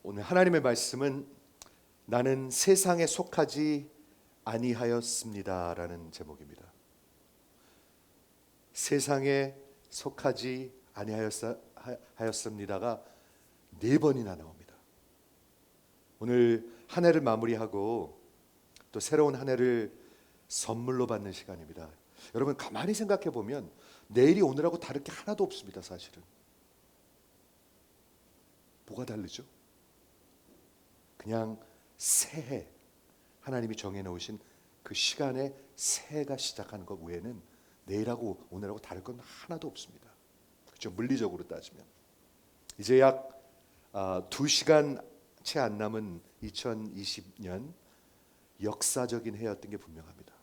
오늘 하나님의 말씀은 나는 세상에 속하지 아니하였습니다라는 제목입니다. 세상에 속하지 아니하였습니다가 네 번이나 나옵니다. 오늘 한 해를 마무리하고 또 새로운 한 해를 선물로 받는 시간입니다. 여러분 가만히 생각해 보면 내일이 오늘하고 다를 게 하나도 없습니다. 사실은 뭐가 다르죠? 그냥 새해, 하나님이 정해놓으신 그 시간에 새해가 시작하는 것 외에는 내일하고 오늘하고 다를 건 하나도 없습니다. 그렇죠? 물리적으로 따지면 이제 약 2시간 채 안 남은 2020년 역사적인 해였던 게 분명합니다.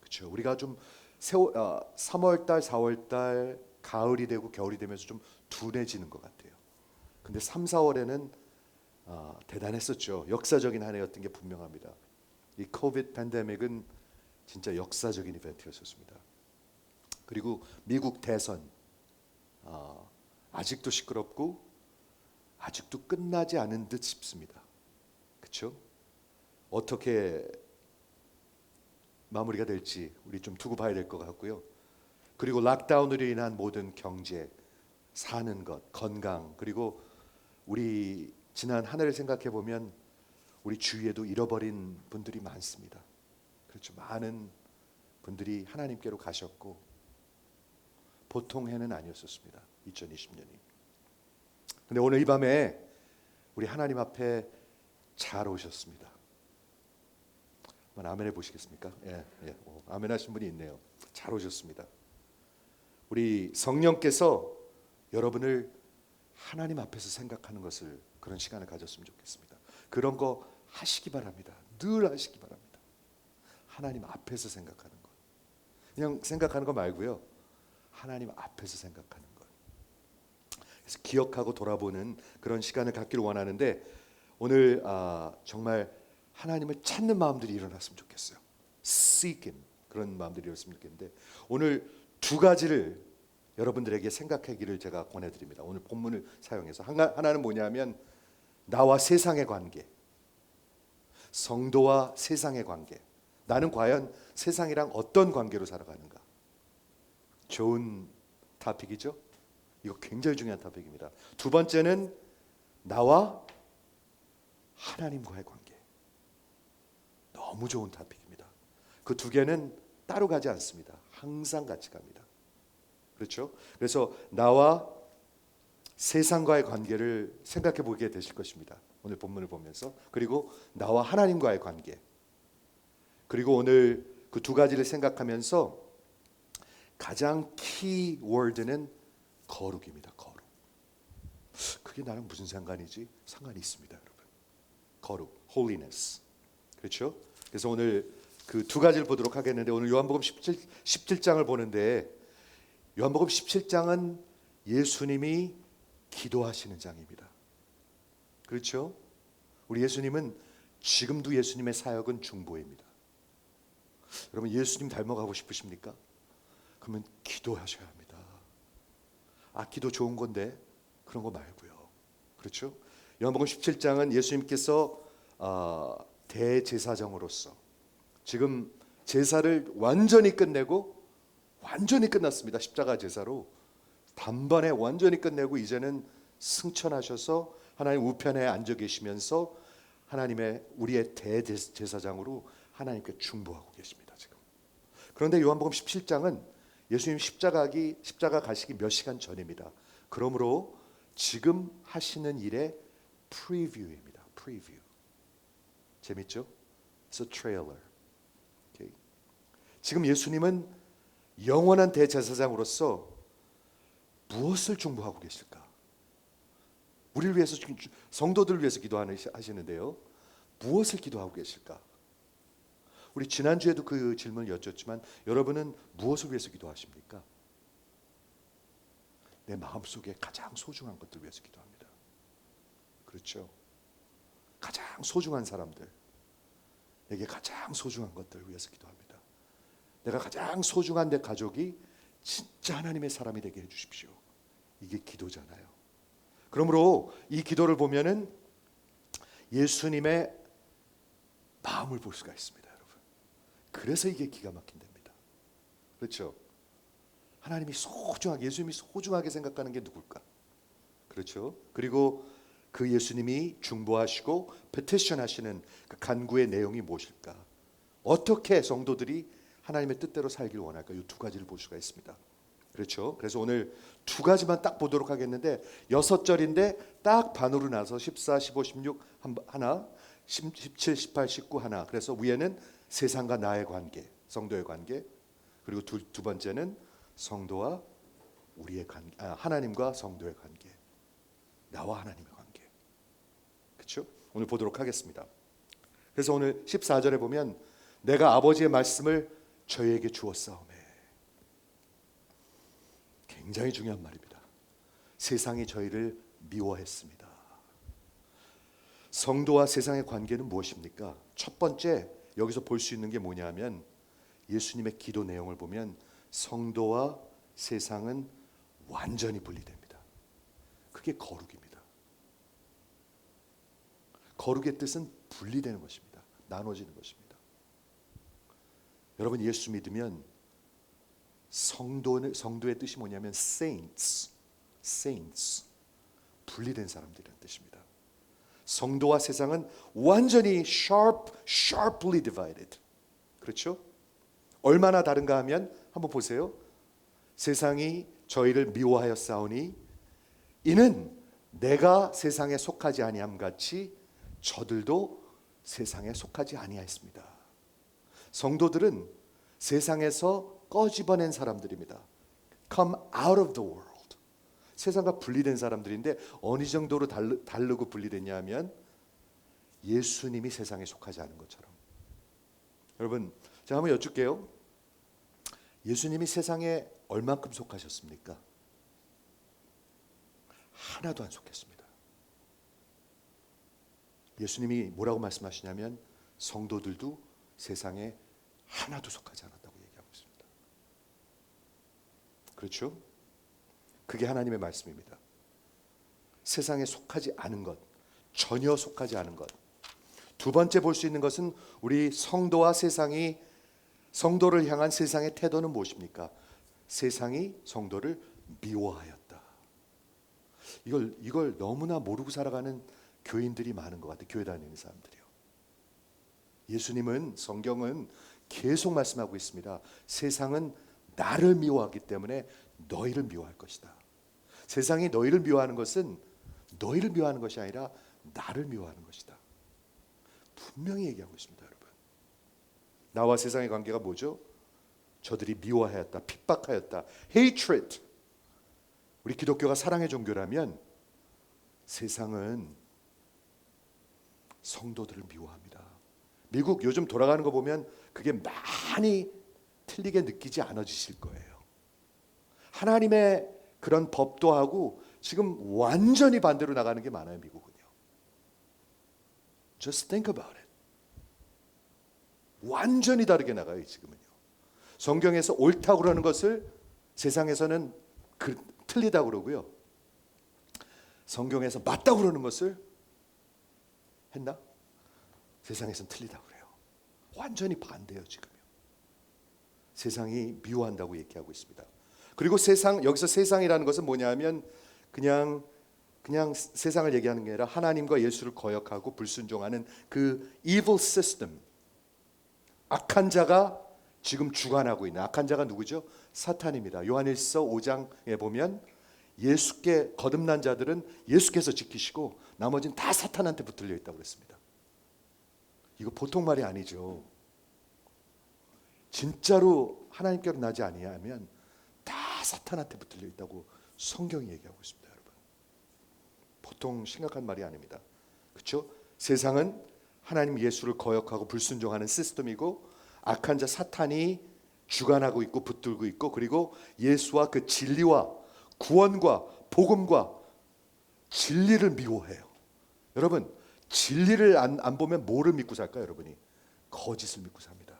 그렇죠? 우리가 좀 3월달, 4월달 가을이 되고 겨울이 되면서 좀 둔해지는 것 같아요. 근데 3, 4월에는 대단했었죠. 역사적인 한 해였던 게 분명합니다. 이 코비드 팬데믹은 진짜 역사적인 이벤트였었습니다. 그리고 미국 대선 아직도 시끄럽고 아직도 끝나지 않은 듯 싶습니다. 그렇죠? 어떻게 마무리가 될지 우리 좀 두고 봐야 될 것 같고요. 그리고 락다운으로 인한 모든 경제, 사는 것, 건강, 그리고 우리 지난 한 해를 생각해 보면 우리 주위에도 잃어버린 분들이 많습니다. 그렇죠. 많은 분들이 하나님께로 가셨고 보통 해는 아니었었습니다. 2020년이. 근데 오늘 이 밤에 우리 하나님 앞에 잘 오셨습니다. 한번 아멘 해보시겠습니까? 예. 아멘 하신 분이 있네요. 잘 오셨습니다. 우리 성령께서 여러분을 하나님 앞에서 생각하는 것을 그런 시간을 가졌으면 좋겠습니다. 그런 거 하시기 바랍니다. 늘 하시기 바랍니다. 하나님 앞에서 생각하는 것. 그냥 생각하는 거 말고요. 하나님 앞에서 생각하는 것. 그래서 기억하고 돌아보는 그런 시간을 갖기를 원하는데 오늘 정말 하나님을 찾는 마음들이 일어났으면 좋겠어요. Seek Him. 그런 마음들이 일어났으면 좋겠는데 오늘 두 가지를 여러분들에게 생각하기를 제가 권해드립니다. 오늘 본문을 사용해서 하나는 뭐냐면 나와 세상의 관계, 성도와 세상의 관계. 나는 과연 세상이랑 어떤 관계로 살아가는가? 좋은 토픽이죠? 이거 굉장히 중요한 토픽입니다. 두 번째는 나와 하나님과의 관계. 너무 좋은 토픽입니다. 그 두 개는 따로 가지 않습니다. 항상 같이 갑니다. 그렇죠? 그래서 나와 세상과의 관계를 생각해 보게 되실 것입니다. 오늘 본문을 보면서. 그리고 나와 하나님과의 관계. 그리고 오늘 그 두 가지를 생각하면서 가장 키 월드는 거룩입니다. 거룩. 그게 나랑 무슨 상관이지? 상관이 있습니다, 여러분. 거룩, holiness. 그렇죠? 그래서 오늘 그 두 가지를 보도록 하겠는데 오늘 요한복음 17장을 보는데 요한복음 17장은 예수님이 기도하시는 장입니다. 그렇죠? 우리 예수님은 지금도 예수님의 사역은 중보입니다. 여러분 예수님 닮아가고 싶으십니까? 그러면 기도하셔야 합니다. 기도 좋은 건데 그런 거 말고요. 그렇죠? 요한복음 17장은 예수님께서 대제사장으로서 지금 제사를 완전히 끝내고 완전히 끝났습니다. 십자가 제사로 단번에 완전히 끝내고 이제는 승천하셔서 하나님 우편에 앉아 계시면서 하나님의 우리의 대제사장으로 하나님께 중보하고 계십니다. 지금. 그런데 요한복음 17장은 예수님 십자가 가시기 몇 시간 전입니다. 그러므로 지금 하시는 일의 프리뷰입니다. 프리뷰. 재밌죠? It's a trailer. Okay. 지금 예수님은 영원한 대제사장으로서 무엇을 중보하고 계실까? 우리를 위해서 성도들을 위해서 기도하시는데요. 무엇을 기도하고 계실까? 우리 지난주에도 그 질문을 여쭙지만 여러분은 무엇을 위해서 기도하십니까? 내 마음속에 가장 소중한 것들 위해서 기도합니다. 그렇죠? 가장 소중한 사람들, 내게 가장 소중한 것들을 위해서 기도합니다. 내가 가장 소중한 내 가족이 진짜 하나님의 사람이 되게 해주십시오. 이게 기도잖아요. 그러므로 이 기도를 보면은 예수님의 마음을 볼 수가 있습니다, 여러분. 그래서 이게 기가 막힌 됩니다. 그렇죠? 하나님이 소중하게, 예수님이 소중하게 생각하는 게 누굴까? 그렇죠? 그리고 그 예수님이 중보하시고 페티션 하시는 그 간구의 내용이 무엇일까? 어떻게 성도들이 하나님의 뜻대로 살길 원할까? 이 두 가지를 볼 수가 있습니다. 그렇죠? 그래서 오늘 두 가지만 딱 보도록 하겠는데 6절인데 딱 반으로 나서 14, 15, 16 하나, 17, 18, 19 하나. 그래서 위에는 세상과 나의 관계, 성도의 관계. 그리고 두 번째는 성도와 우리의 관계, 하나님과 성도의 관계, 나와 하나님의 관계. 그렇죠? 오늘 보도록 하겠습니다. 그래서 오늘 14절에 보면 내가 아버지의 말씀을 저희에게 주었사오매. 굉장히 중요한 말입니다. 세상이 저희를 미워했습니다. 성도와 세상의 관계는 무엇입니까? 첫 번째 여기서 볼 수 있는 게 뭐냐면 예수님의 기도 내용을 보면 성도와 세상은 완전히 분리됩니다. 그게 거룩입니다. 거룩의 뜻은 분리되는 것입니다. 나눠지는 것입니다. 여러분 예수 믿으면 성도의 뜻이 뭐냐면 saints, 분리된 사람들이라는 뜻입니다. 성도와 세상은 완전히 sharply divided. 그렇죠? 얼마나 다른가 하면 한번 보세요. 세상이 저희를 미워하였사오니 이는 내가 세상에 속하지 아니함 같이 저들도 세상에 속하지 아니하였습니다. 성도들은 세상에서 꺼집어낸 사람들입니다. Come out of the world. 세상과 분리된 사람들인데 어느 정도로 다르고 분리됐냐 하면 예수님이 세상에 속하지 않은 것처럼. 여러분 제가 한번 여쭐게요. 예수님이 세상에 얼만큼 속하셨습니까? 하나도 안 속했습니다. 예수님이 뭐라고 말씀하시냐면 성도들도 세상에 하나도 속하지 않았다고 얘기하고 있습니다. 그렇죠? 그게 하나님의 말씀입니다. 세상에 속하지 않은 것, 전혀 속하지 않은 것. 두 번째 볼 수 있는 것은 우리 성도와 세상이 성도를 향한 세상의 태도는 무엇입니까? 세상이 성도를 미워하였다. 이걸 너무나 모르고 살아가는 교인들이 많은 것 같아요. 교회 다니는 사람들이요. 예수님은 성경은 계속 말씀하고 있습니다. 세상은 나를 미워하기 때문에 너희를 미워할 것이다. 세상이 너희를 미워하는 것은 너희를 미워하는 것이 아니라 나를 미워하는 것이다. 분명히 얘기하고 있습니다, 여러분. 나와 세상의 관계가 뭐죠? 저들이 미워하였다, 핍박하였다, hatred. 우리 기독교가 사랑의 종교라면 세상은 성도들을 미워합니다. 미국 요즘 돌아가는 거 보면 그게 많이 틀리게 느끼지 않아지실 거예요. 하나님의 그런 법도 하고 지금 완전히 반대로 나가는 게 많아요, 미국은요. Just think about it. 완전히 다르게 나가요, 지금은요. 성경에서 옳다고 그러는 것을 세상에서는 틀리다고 그러고요. 성경에서 맞다고 그러는 것을 했나? 세상에서는 틀리다고 그래요. 완전히 반대예요, 지금요. 세상이 미워한다고 얘기하고 있습니다. 그리고 여기서 세상이라는 것은 뭐냐면 그냥 세상을 얘기하는 게 아니라 하나님과 예수를 거역하고 불순종하는 그 evil system, 악한 자가 지금 주관하고 있는 악한 자가 누구죠? 사탄입니다. 요한일서 5장에 보면 예수께 거듭난 자들은 예수께서 지키시고 나머지는 다 사탄한테 붙들려 있다고 그랬습니다. 이거 보통 말이 아니죠. 진짜로 하나님께로 나지 아니하면 다 사탄한테 붙들려 있다고 성경이 얘기하고 있습니다, 여러분. 보통 심각한 말이 아닙니다. 그렇죠? 세상은 하나님 예수를 거역하고 불순종하는 시스템이고 악한 자 사탄이 주관하고 있고 붙들고 있고 그리고 예수와 그 진리와 구원과 복음과 진리를 미워해요. 여러분 진리를 안 보면 뭐를 믿고 살까요, 여러분이? 거짓을 믿고 삽니다.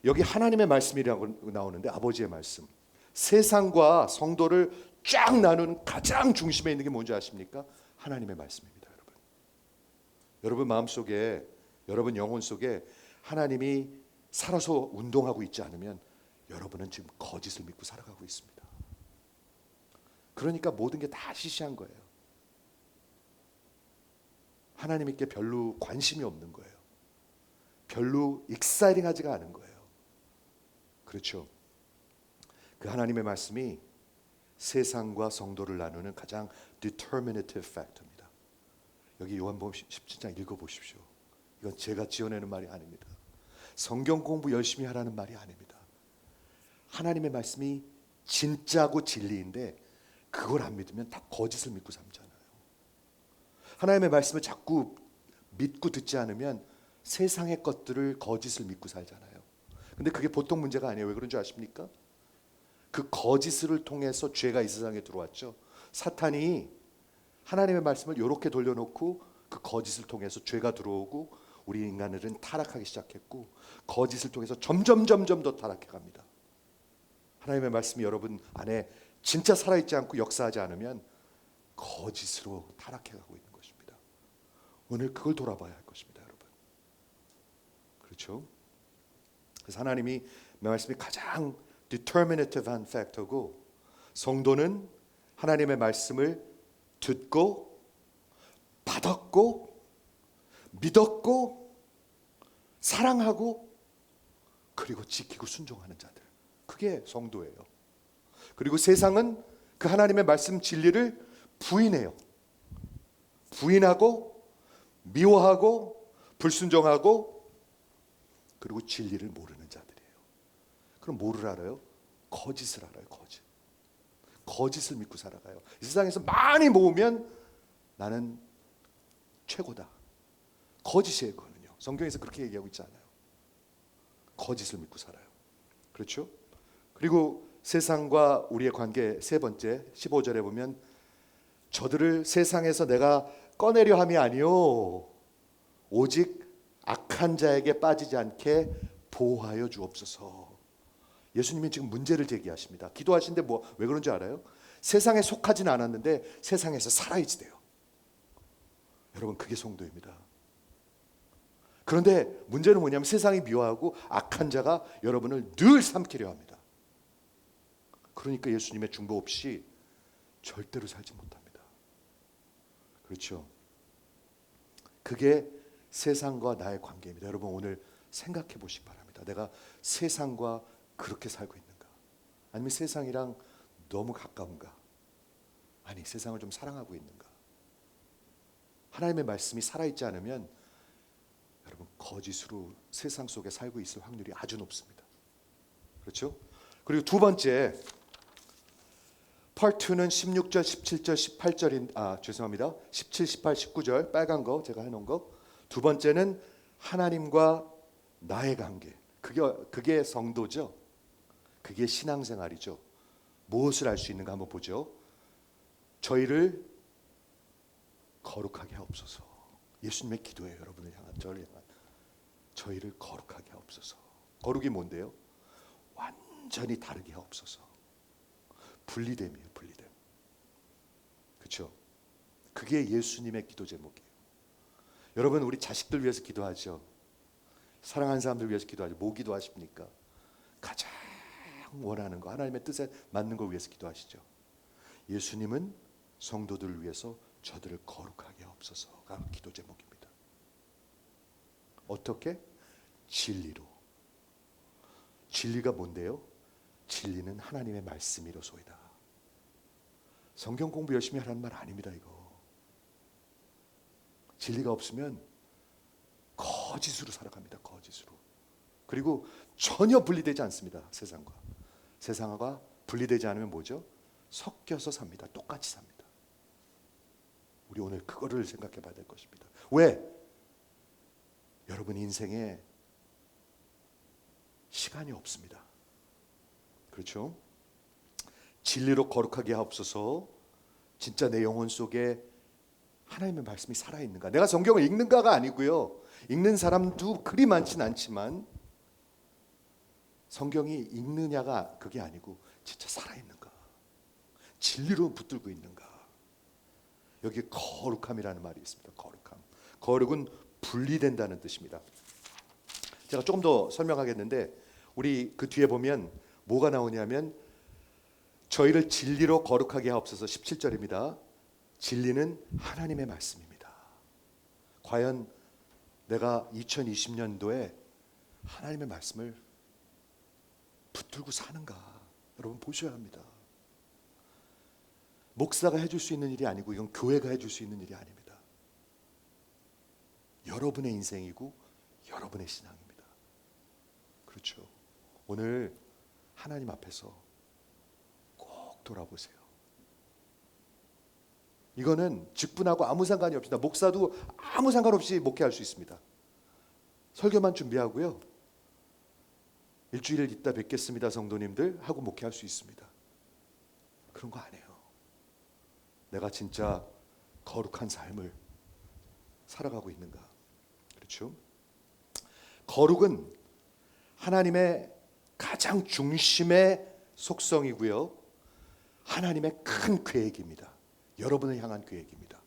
여기 하나님의 말씀이라고 나오는데 아버지의 말씀. 세상과 성도를 쫙 나누는 가장 중심에 있는 게 뭔지 아십니까? 하나님의 말씀입니다, 여러분. 여러분 마음속에, 여러분 영혼 속에 하나님이 살아서 운동하고 있지 않으면 여러분은 지금 거짓을 믿고 살아가고 있습니다. 그러니까 모든 게 다 시시한 거예요. 하나님께 별로 관심이 없는 거예요. 별로 익사이팅하지가 않은 거예요. 그렇죠. 그 하나님의 말씀이 세상과 성도를 나누는 가장 determinative factor입니다. 여기 요한복음 17장 읽어보십시오. 이건 제가 지어내는 말이 아닙니다. 성경 공부 열심히 하라는 말이 아닙니다. 하나님의 말씀이 진짜고 진리인데 그걸 안 믿으면 다 거짓을 믿고 살잖아요. 하나님의 말씀을 자꾸 믿고 듣지 않으면 세상의 것들을 거짓을 믿고 살잖아요. 근데 그게 보통 문제가 아니에요. 왜 그런 줄 아십니까? 그 거짓을 통해서 죄가 이 세상에 들어왔죠. 사탄이 하나님의 말씀을 이렇게 돌려놓고 그 거짓을 통해서 죄가 들어오고 우리 인간들은 타락하기 시작했고 거짓을 통해서 점점 더 타락해 갑니다. 하나님의 말씀이 여러분 안에 진짜 살아있지 않고 역사하지 않으면 거짓으로 타락해 가고 있는 것입니다. 오늘 그걸 돌아봐야 할 것입니다, 여러분. 그렇죠? 그래서 하나님이 말씀이 가장 determinative한 팩터고 성도는 하나님의 말씀을 듣고 받았고 믿었고 사랑하고 그리고 지키고 순종하는 자들, 그게 성도예요. 그리고 세상은 그 하나님의 말씀 진리를 부인해요. 부인하고 미워하고 불순종하고 그리고 진리를 모르는 자들이에요. 그럼 뭐를 알아요? 거짓을 알아요. 거짓을 믿고 살아가요. 이 세상에서 많이 모으면 나는 최고다. 거짓이에요, 그거는요. 성경에서 그렇게 얘기하고 있지 않아요. 거짓을 믿고 살아요. 그렇죠? 그리고 세상과 우리의 관계 세 번째 15절에 보면 저들을 세상에서 내가 꺼내려 함이 아니요 오직 악한 자에게 빠지지 않게 보호하여 주옵소서. 예수님이 지금 문제를 제기하십니다. 기도하시는데 왜 그런지 알아요? 세상에 속하지는 않았는데 세상에서 살아야지 돼요. 여러분 그게 성도입니다. 그런데 문제는 뭐냐면 세상이 미워하고 악한 자가 여러분을 늘 삼키려 합니다. 그러니까 예수님의 중보 없이 절대로 살지 못합니다. 그렇죠? 그게 세상과 나의 관계입니다. 여러분 오늘 생각해 보시기 바랍니다. 내가 세상과 그렇게 살고 있는가? 아니면 세상이랑 너무 가까운가? 아니 세상을 좀 사랑하고 있는가? 하나님의 말씀이 살아있지 않으면 여러분 거짓으로 세상 속에 살고 있을 확률이 아주 높습니다. 그렇죠? 그리고 두 번째 Part 2는 16절, 17절, 18절인 죄송합니다. 17, 18, 19절 빨간 거 제가 해놓은 거. 두 번째는 하나님과 나의 관계. 그게 성도죠. 그게 신앙생활이죠. 무엇을 알 수 있는가 한번 보죠. 저희를 거룩하게 하옵소서. 예수님의 기도예요. 여러분을 향한, 저를 향한. 저희를 거룩하게 하옵소서. 거룩이 뭔데요? 완전히 다르게 하옵소서. 분리됨이에요. 분리됨. 그렇죠? 그게 예수님의 기도 제목이에요. 여러분 우리 자식들 위해서 기도하죠. 사랑하는 사람들 위해서 기도하죠. 뭐 기도하십니까? 가장 원하는 거, 하나님의 뜻에 맞는 거 위해서 기도하시죠. 예수님은 성도들을 위해서 저들을 거룩하게 하옵소서가 기도 제목입니다. 어떻게? 진리로. 진리가 뭔데요? 진리는 하나님의 말씀이로소이다. 성경 공부 열심히 하라는 말 아닙니다. 이거 진리가 없으면 거짓으로 살아갑니다. 거짓으로. 그리고 전혀 분리되지 않습니다. 세상과 분리되지 않으면 뭐죠? 섞여서 삽니다. 똑같이 삽니다. 우리 오늘 그거를 생각해 봐야 될 것입니다. 왜? 여러분 인생에 시간이 없습니다. 그렇죠? 진리로 거룩하게 하옵소서. 진짜 내 영혼 속에 하나님의 말씀이 살아있는가? 내가 성경을 읽는가가 아니고요. 읽는 사람도 그리 많지는 않지만 성경이 읽느냐가 그게 아니고 진짜 살아있는가? 진리로 붙들고 있는가? 여기 거룩함이라는 말이 있습니다. 거룩함. 거룩은 분리된다는 뜻입니다. 제가 조금 더 설명하겠는데 우리 그 뒤에 보면 뭐가 나오냐면 저희를 진리로 거룩하게 하옵소서 17절입니다. 진리는 하나님의 말씀입니다. 과연 내가 2020년도에 하나님의 말씀을 붙들고 사는가? 여러분 보셔야 합니다. 목사가 해줄 수 있는 일이 아니고 이건 교회가 해줄 수 있는 일이 아닙니다. 여러분의 인생이고 여러분의 신앙입니다. 그렇죠. 오늘 하나님 앞에서 꼭 돌아보세요. 이거는 직분하고 아무 상관이 없습니다. 목사도 아무 상관없이 목회할 수 있습니다. 설교만 준비하고요. 일주일 있다 뵙겠습니다 성도님들 하고 목회할 수 있습니다. 그런 거 안 해요. 내가 진짜 거룩한 삶을 살아가고 있는가? 그렇죠? 거룩은 하나님의 가장 중심의 속성이고요. 하나님의 큰 계획입니다. 여러분을 향한 계획입니다.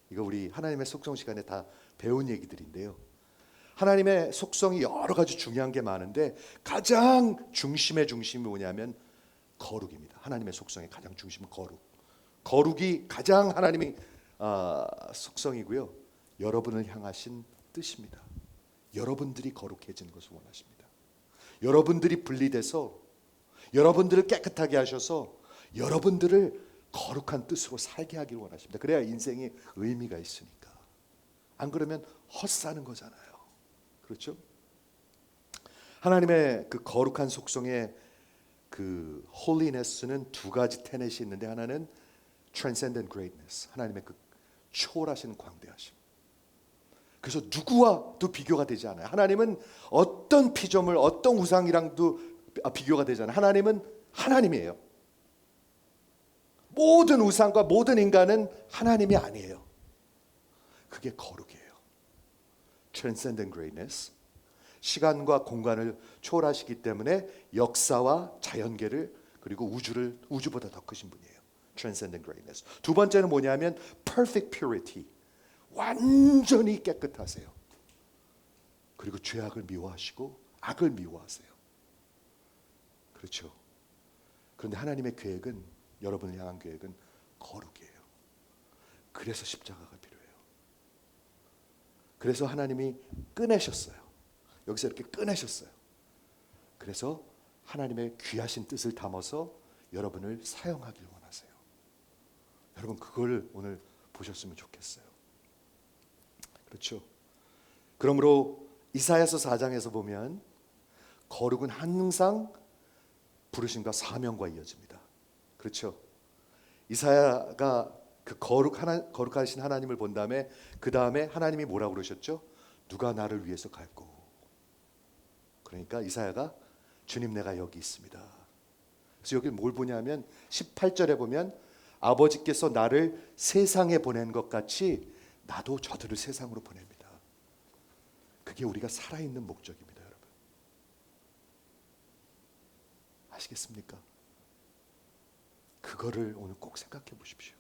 이거 우리 하나님의 속성 시간에 다 배운 얘기들인데요. 하나님의 속성이 여러 가지 중요한 게 많은데 가장 중심의 중심이 뭐냐면 거룩입니다. 하나님의 속성의 가장 중심은 거룩. 거룩이 가장 하나님의 속성이고요. 여러분을 향하신 뜻입니다. 여러분들이 거룩해지는 것을 원하십니다. 여러분들이 분리돼서 여러분들을 깨끗하게 하셔서 여러분들을 거룩한 뜻으로 살게 하기를 원하십니다. 그래야 인생에 의미가 있으니까. 안 그러면 헛사는 거잖아요. 그렇죠? 하나님의 그 거룩한 속성의 그 holiness는 두 가지 테넷이 있는데 하나는 transcendent greatness, 하나님의 그 초월하신 광대하심. 그래서 누구와도 비교가 되지 않아요. 하나님은 어떤 피조물, 어떤 우상이랑도 비교가 되지 않아요. 하나님은 하나님이에요. 모든 우상과 모든 인간은 하나님이 아니에요. 그게 거룩이에요. transcendent greatness. 시간과 공간을 초월하시기 때문에 역사와 자연계를 그리고 우주보다 더 크신 분이에요. transcendent greatness. 두 번째는 뭐냐면 perfect purity. 완전히 깨끗하세요. 그리고 죄악을 미워하시고 악을 미워하세요. 그렇죠. 그런데 하나님의 계획은, 여러분을 향한 계획은 거룩이에요. 그래서 십자가가 필요해요. 그래서 하나님이 꺼내셨어요. 여기서 이렇게 꺼내셨어요. 그래서 하나님의 귀하신 뜻을 담아서 여러분을 사용하길 원하세요. 여러분 그걸 오늘 보셨으면 좋겠어요. 그렇죠. 그러므로 이사야서 4장에서 보면 거룩은 항상 부르심과 사명과 이어집니다. 그렇죠. 이사야가 그 거룩하신 하나님을 본 다음에 그 다음에 하나님이 뭐라고 그러셨죠? 누가 나를 위해서 갈고. 그러니까 이사야가 주님 내가 여기 있습니다. 그래서 여기 뭘 보냐면 18절에 보면 아버지께서 나를 세상에 보낸 것 같이 나도 저들을 세상으로 보냅니다. 그게 우리가 살아있는 목적입니다, 여러분. 아시겠습니까? 그거를 오늘 꼭 생각해 보십시오.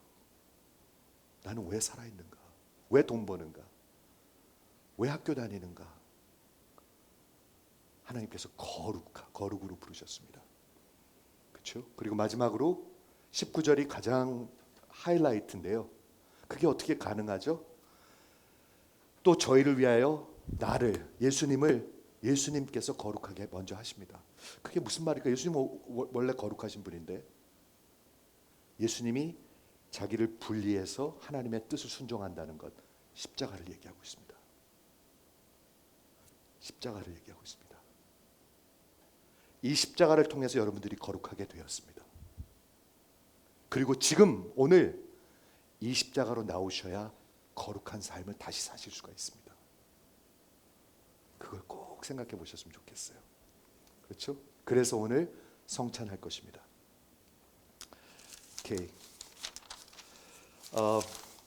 나는 왜 살아있는가? 왜 돈 버는가? 왜 학교 다니는가? 하나님께서 거룩으로 부르셨습니다. 그렇죠? 그리고 마지막으로 19절이 가장 하이라이트인데요. 그게 어떻게 가능하죠? 또 저희를 위하여 예수님께서 거룩하게 먼저 하십니다. 그게 무슨 말일까? 예수님은 원래 거룩하신 분인데 예수님이 자기를 분리해서 하나님의 뜻을 순종한다는 것, 십자가를 얘기하고 있습니다. 십자가를 얘기하고 있습니다. 이 십자가를 통해서 여러분들이 거룩하게 되었습니다. 그리고 지금 오늘 이 십자가로 나오셔야 거룩한 삶을 다시 사실 수가 있습니다. 그걸 꼭 생각해 보셨으면 좋겠어요. 그렇죠? 그래서 오늘 성찬할 것입니다. 오케이.